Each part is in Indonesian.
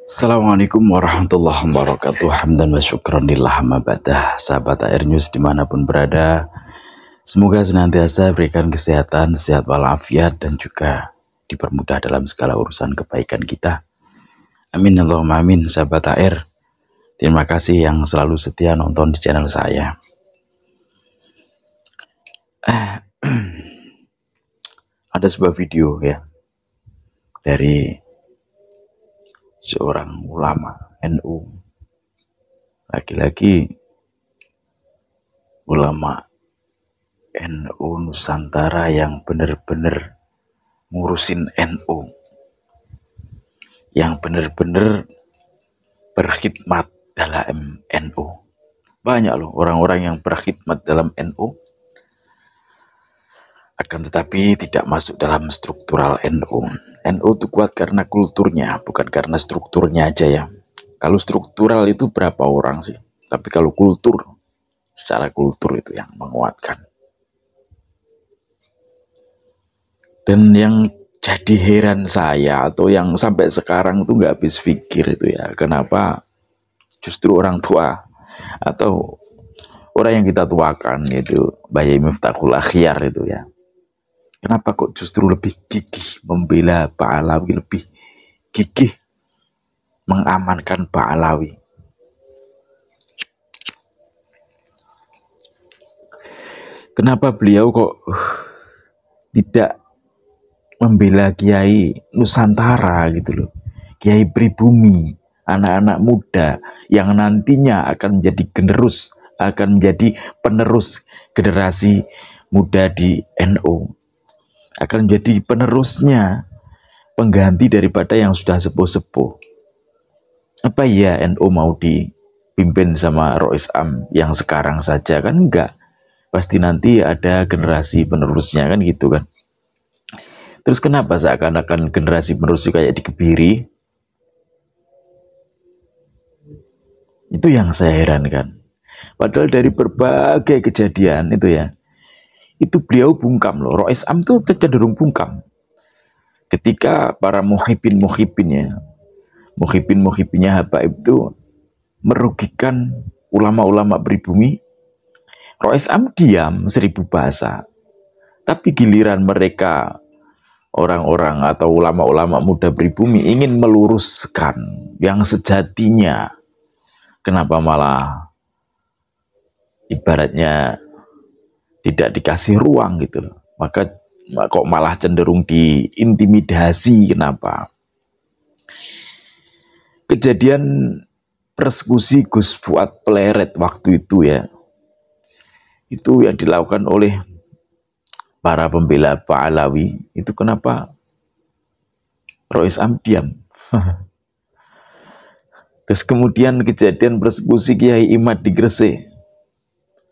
Assalamualaikum warahmatullahi wabarakatuh. Hamdan wa syukran lillah amma ba'dah. Sahabat Air News dimanapun berada, semoga senantiasa berikan kesehatan, sehat walafiat, dan juga dipermudah dalam segala urusan kebaikan kita. Amin Allahumma amin. Sahabat Air, terima kasih yang selalu setia nonton di channel saya. Ada sebuah video ya dari seorang ulama NU, lagi-lagi ulama NU Nusantara yang benar-benar ngurusin NU, yang benar-benar berkhidmat dalam NU. Banyak loh orang-orang yang berkhidmat dalam NU, akan tetapi tidak masuk dalam struktural NU. NU itu kuat karena kulturnya, bukan karena strukturnya aja ya. Kalau struktural itu berapa orang sih? Tapi kalau kultur, secara kultur itu yang menguatkan. Dan yang jadi heran saya, atau yang sampai sekarang itu nggak habis pikir itu ya, kenapa justru orang tua atau orang yang kita tuakan itu, Bayi Miftahul Akhyar itu ya, kenapa kok justru lebih gigih membela Pak Alawi, lebih gigih mengamankan Pak Alawi? Kenapa beliau kok tidak membela Kiai Nusantara gitu loh, Kiai pribumi, anak-anak muda yang nantinya akan menjadi generus, akan menjadi penerus generasi muda di NU, akan menjadi penerusnya, pengganti daripada yang sudah sepuh-sepuh. Apa ya NU mau dipimpin sama Rois Am yang sekarang saja? Kan enggak, pasti nanti ada generasi penerusnya kan gitu kan. Terus kenapa seakan-akan generasi penerus kayak dikebiri? Itu yang saya herankan. Padahal dari berbagai kejadian itu ya, itu beliau bungkam loh. Rois Am tuh cenderung bungkam. Ketika para muhibinnya Habaib itu merugikan ulama-ulama pribumi, Rois Am diam 1000 bahasa. Tapi giliran mereka, orang-orang atau ulama-ulama muda pribumi, ingin meluruskan yang sejatinya, kenapa malah ibaratnya tidak dikasih ruang gitu loh. Maka kok malah cenderung diintimidasi. Kenapa? Kejadian persekusi Gus Fuad Pleret waktu itu ya, itu yang dilakukan oleh para pembela Pak Alawi, itu kenapa Rois Am diam? Terus kemudian kejadian persekusi Kiai Imad di Gresik,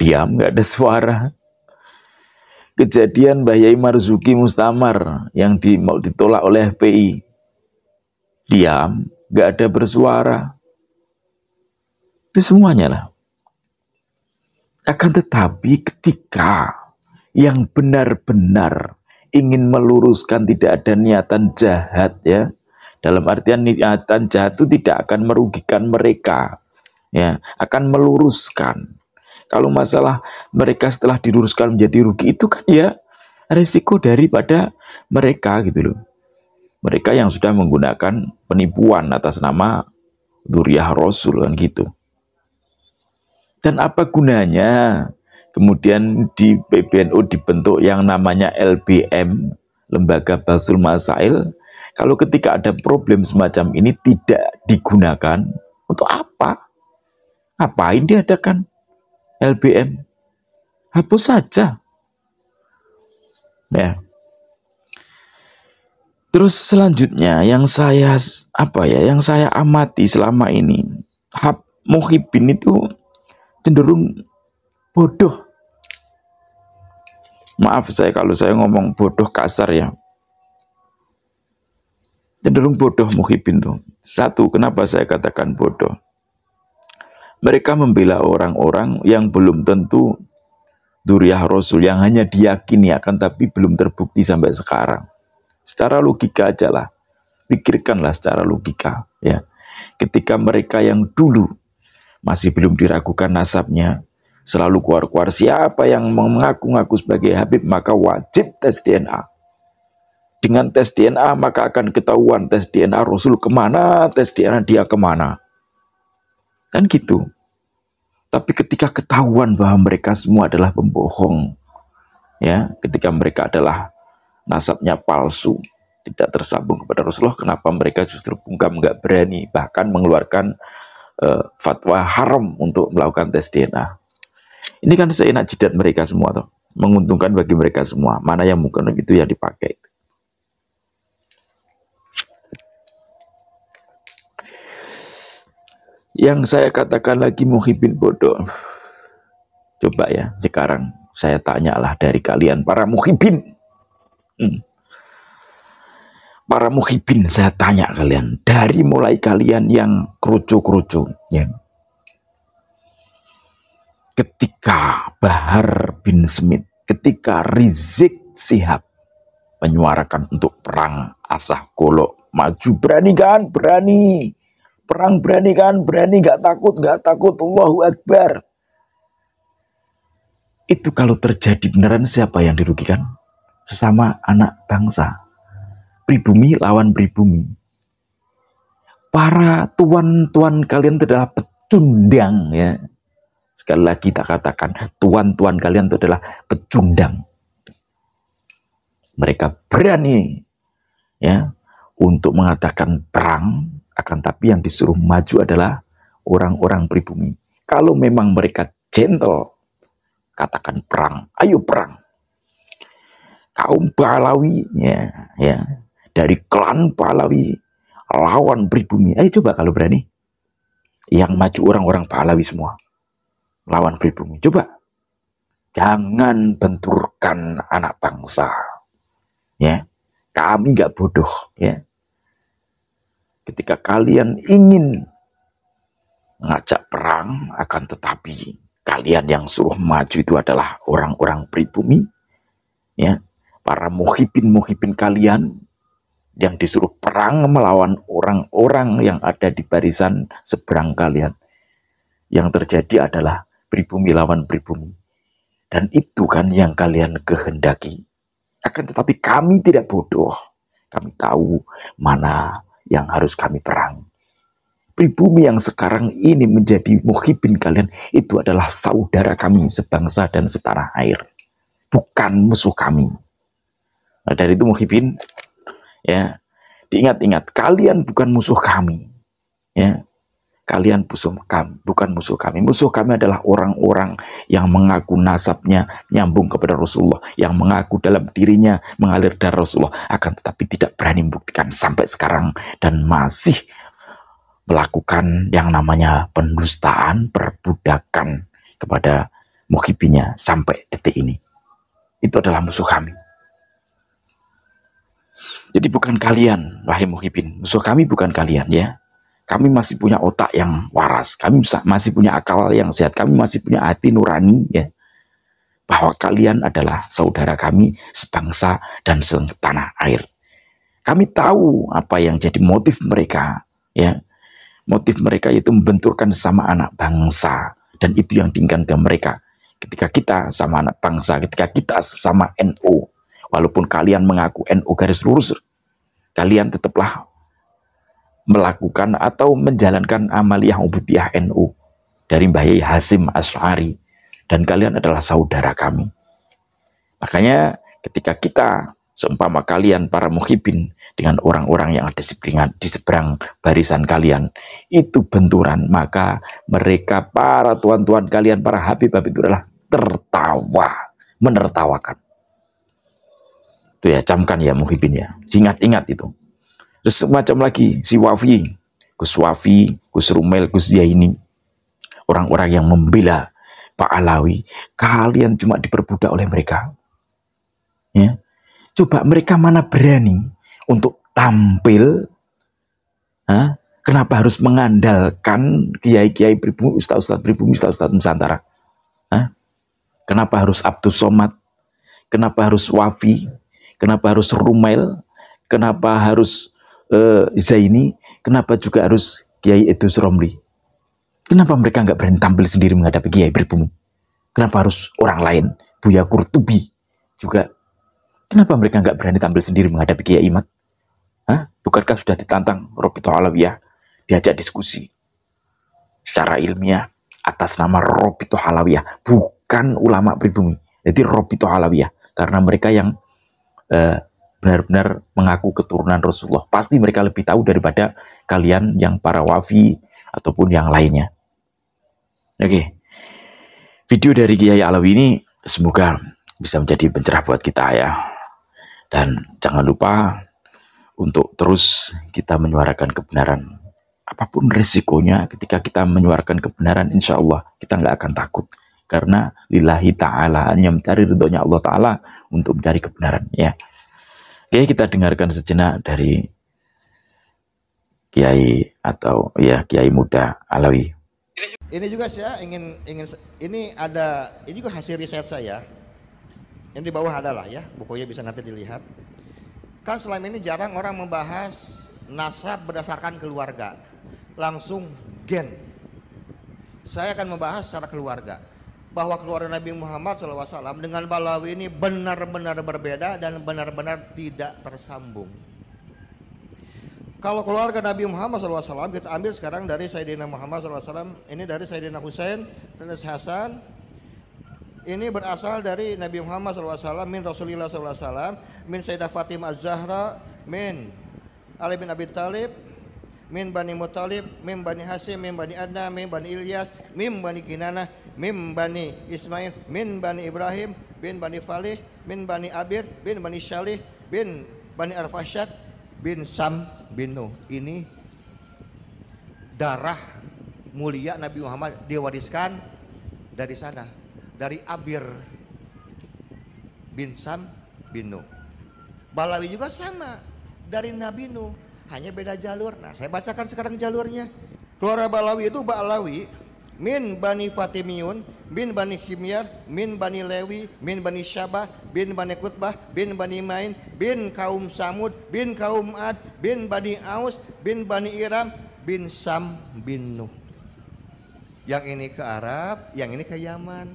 diam, nggak ada suara. Kejadian Mbah Yai Marzuki Mustamar yang mau ditolak oleh FPI, diam, nggak ada bersuara. Itu semuanya lah. Akan tetapi ketika yang benar-benar ingin meluruskan, tidak ada niatan jahat ya, dalam artian niatan jahat itu tidak akan merugikan mereka ya, akan meluruskan. Kalau masalah mereka setelah diluruskan menjadi rugi, itu kan ya resiko daripada mereka gitu loh. Mereka yang sudah menggunakan penipuan atas nama Dzurriyyah Rasul kan gitu. Dan apa gunanya kemudian di PBNU dibentuk yang namanya LBM, Lembaga Basul Masail, kalau ketika ada problem semacam ini tidak digunakan? Untuk apa? Ngapain diadakan LBM? Hapus saja ya. Terus selanjutnya yang saya amati selama ini, Muhibin itu cenderung bodoh. Maaf kalau saya ngomong bodoh kasar ya. Cenderung bodoh Muhibin tuh. Satu, kenapa saya katakan bodoh? Mereka membela orang-orang yang belum tentu Dzurriyyah Rasul, yang hanya diyakini akan tapi belum terbukti sampai sekarang. Secara logika aja lah, pikirkanlah secara logika ya. Ketika mereka yang dulu masih belum diragukan nasabnya, selalu keluar-keluar siapa yang mengaku-ngaku sebagai Habib, maka wajib tes DNA. Dengan tes DNA maka akan ketahuan tes DNA Rasul kemana, tes DNA dia kemana. Kan gitu. Tapi ketika ketahuan bahwa mereka semua adalah pembohong, ya, ketika mereka adalah nasabnya palsu, tidak tersambung kepada Rasulullah, kenapa mereka justru bungkam, nggak berani bahkan mengeluarkan fatwa haram untuk melakukan tes DNA. Ini kan seenak jidat mereka semua tuh, menguntungkan bagi mereka semua. Mana yang mungkin itu yang dipakai. Yang saya katakan lagi muhibin bodoh. Coba ya, sekarang saya tanyalah dari kalian para muhibin. Para muhibin, saya tanya kalian, dari mulai kalian yang kerucu-kerucu, ya. Ketika Bahar bin Smith, ketika Rizik Syihab menyuarakan untuk perang asah golok, maju, berani kan? Berani. Perang berani kan? Berani, gak takut, gak takut, Allahu Akbar. Itu kalau terjadi beneran, siapa yang dirugikan? Sesama anak bangsa. Pribumi lawan pribumi. Para tuan-tuan kalian itu adalah pecundang, ya. Sekali lagi tak katakan, tuan-tuan kalian itu adalah pecundang. Mereka berani, ya, untuk mengatakan perang, akan tapi yang disuruh maju adalah orang-orang pribumi. Kalau memang mereka gentle, katakan perang, ayo perang. Kaum Pahlawi, ya, dari klan Pahlawi lawan pribumi. Ayo coba kalau berani. Yang maju orang-orang Pahlawi semua lawan pribumi. Coba. Jangan benturkan anak bangsa. Ya. Kami nggak bodoh, ya. Ketika kalian ingin mengajak perang, akan tetapi kalian yang suruh maju itu adalah orang-orang pribumi, ya. Para muhibin-muhibin kalian yang disuruh perang melawan orang-orang yang ada di barisan seberang kalian. Yang terjadi adalah pribumi lawan pribumi. Dan itu kan yang kalian kehendaki. Akan tetapi kami tidak bodoh. Kami tahu mana yang harus kami perangi. Pribumi yang sekarang ini menjadi muhibin kalian, itu adalah saudara kami sebangsa dan setanah air. Bukan musuh kami. Nah, dari itu muhibin, ya, diingat-ingat, kalian bukan musuh kami, ya. Kalian bukan musuh kami. Musuh kami adalah orang-orang yang mengaku nasabnya nyambung kepada Rasulullah, yang mengaku dalam dirinya mengalir dari Rasulullah, akan tetapi tidak berani membuktikan sampai sekarang dan masih melakukan yang namanya pendustaan, perbudakan kepada muhibinnya sampai detik ini. Itu adalah musuh kami. Jadi bukan kalian, wahai muhibin. Musuh kami bukan kalian, ya. Kami masih punya otak yang waras. Kami masih punya akal yang sehat. Kami masih punya hati nurani, ya. Bahwa kalian adalah saudara kami sebangsa dan setanah air. Kami tahu apa yang jadi motif mereka, ya. Motif mereka itu membenturkan sama anak bangsa. Dan itu yang diinginkan ke mereka. Ketika kita sama anak bangsa, ketika kita sama NU. Walaupun kalian mengaku NU garis lurus, kalian tetaplah melakukan atau menjalankan amaliyah ubudiyah NU dari Mbah Yai Hasyim Asy'ari, dan kalian adalah saudara kami. Makanya ketika kita seumpama kalian para muhibin dengan orang-orang yang ada di seberang barisan kalian itu benturan, maka mereka para tuan-tuan kalian, para habib-habib itu adalah tertawa, menertawakan. Itu ya, camkan ya muhibin ya, ingat-ingat itu. Terus macam lagi si Wafi, Gus Rumel, Gus Yaini, orang-orang yang membela Pak Alawi, kalian cuma diperbudak oleh mereka. Ya, coba mereka mana berani untuk tampil? Kenapa harus mengandalkan kiai-kiai pribumi, ustaz-ustaz pribumi, ustaz-ustaz Nusantara? Kenapa harus Abdus Somad? Kenapa harus Wafi? Kenapa harus Rumel? Kenapa harus Zaini? Kenapa juga harus Kiai Idrus Romli. Kenapa mereka nggak berani tampil sendiri menghadapi Kiai Pribumi? Kenapa harus orang lain? Buya Kurtubi juga. Kenapa mereka nggak berani tampil sendiri menghadapi Kiai Imad? Hah? Bukankah sudah ditantang Robito Alawiyah, diajak diskusi secara ilmiah atas nama Robito Alawiyah, bukan ulama pribumi. Jadi Robito Alawiyah, karena mereka yang benar-benar mengaku keturunan Rasulullah. Pasti mereka lebih tahu daripada kalian yang para wafi ataupun yang lainnya. Oke, video dari Kiai Alawi ini semoga bisa menjadi pencerah buat kita ya. Dan jangan lupa untuk terus kita menyuarakan kebenaran. Apapun resikonya ketika kita menyuarakan kebenaran, insya Allah kita nggak akan takut. Karena lillahi ta'ala, hanya mencari ridhonya Allah Ta'ala untuk mencari kebenaran ya. Oke, kita dengarkan sejenak dari Kiai atau ya Kiai Muda Alawi. Ini juga saya ingin ini juga hasil riset saya. Yang di bawah adalah ya, bukunya bisa nanti dilihat. Kan selama ini jarang orang membahas nasab berdasarkan keluarga, langsung gen. Saya akan membahas secara keluarga, bahwa keluarga Nabi Muhammad SAW dengan Balawi ini benar-benar berbeda dan benar-benar tidak tersambung. Kalau keluarga Nabi Muhammad SAW kita ambil sekarang dari Sayyidina Muhammad SAW, ini dari Sayyidina Husain dan Hasan. Ini berasal dari Nabi Muhammad SAW, min Rasulullah SAW, min Sayyidah Fatimah Az-Zahra, min Ali bin Abi Thalib, min Bani Muttalib, min Bani Hasim, min Bani Adna, min Bani Ilyas, min Bani Kinanah, min Bani Ismail, min Bani Ibrahim, bin Bani Falih, min Bani Abir, bin Bani Syalih, bin Bani Arfashad, bin Sam bin Nuh. Ini darah mulia Nabi Muhammad diwariskan dari sana, dari Abir bin Sam bin Nuh. Balawi juga sama, dari Nabi Nuh, hanya beda jalur. Nah, saya bacakan sekarang jalurnya. Keluarga Balawi itu Balawi min Bani Fatimiyun, bin Bani Himyar, min Bani Lewi, min Bani Syabah, bin Bani Kutbah, bin Bani Main, bin kaum Samud, bin kaum Ad, bin Bani Aus, bin Bani Iram, bin Sam bin Nuh. Yang ini ke Arab, yang ini ke Yaman.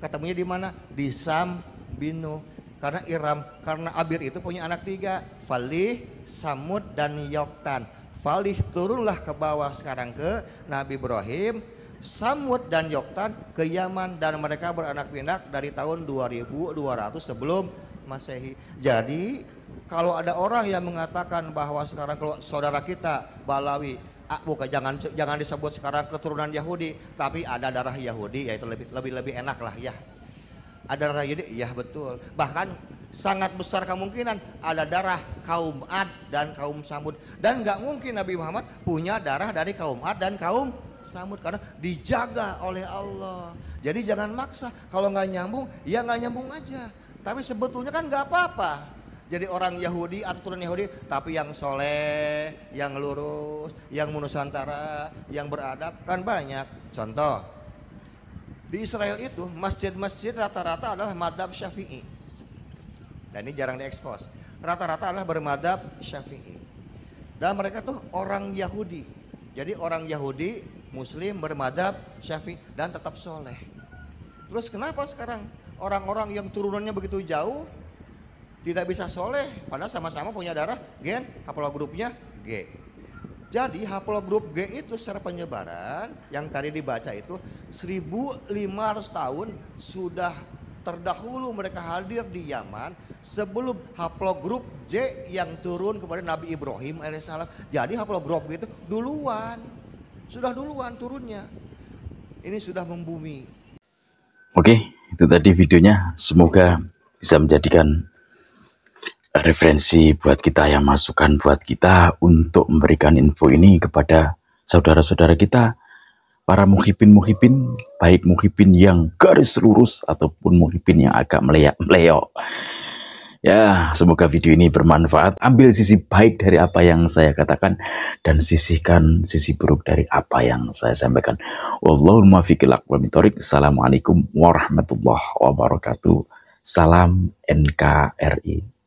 Ketemunya di mana? Di Sam bin Nuh. Karena Iram, karena Abir itu punya anak tiga, Falih, Samud, dan Yoktan. Falih turunlah ke bawah sekarang ke Nabi Ibrahim, Samud dan Yoktan ke Yaman, dan mereka beranak pinak dari tahun 2200 sebelum Masehi. Jadi kalau ada orang yang mengatakan bahwa sekarang kalau saudara kita Balawi, bukan, jangan disebut sekarang keturunan Yahudi, tapi ada darah Yahudi, yaitu lebih enak lah ya. Ada darah Yahudi, ya betul. Bahkan sangat besar kemungkinan ada darah kaum Ad dan kaum Samud. Dan nggak mungkin Nabi Muhammad punya darah dari kaum Ad dan kaum Samud, karena dijaga oleh Allah. Jadi jangan maksa, kalau nggak nyambung ya nggak nyambung aja. Tapi sebetulnya kan nggak apa-apa jadi orang Yahudi atau turun Yahudi, tapi yang soleh, yang lurus, yang nusantara, yang beradab kan banyak. Contoh, di Israel itu masjid-masjid rata-rata adalah madhab Syafi'i, dan ini jarang diekspos. Rata-rata adalah bermadhab Syafi'i, dan mereka tuh orang Yahudi. Jadi orang Yahudi Muslim bermadhab Syafi'i dan tetap soleh. Terus kenapa sekarang orang-orang yang turunannya begitu jauh tidak bisa soleh, padahal sama-sama punya darah gen, haplogrupnya G. Jadi haplogrup G itu secara penyebaran yang tadi dibaca itu 1500 tahun sudah terdahulu mereka hadir di Yaman sebelum haplogrup J yang turun kepada Nabi Ibrahim alaihissalam. Jadi haplogrup G itu sudah duluan turunnya. Ini sudah membumi. Oke, itu tadi videonya. Semoga bisa menjadikan referensi buat kita, yang masukan buat kita untuk memberikan info ini kepada saudara-saudara kita, para muhibin, baik muhibin yang garis lurus ataupun muhibin yang agak meleyok. Ya, semoga video ini bermanfaat. Ambil sisi baik dari apa yang saya katakan dan sisihkan sisi buruk dari apa yang saya sampaikan. Wallahul muwaffiq ila aqwamit thoriq. Assalamualaikum warahmatullahi wabarakatuh. Salam NKRI.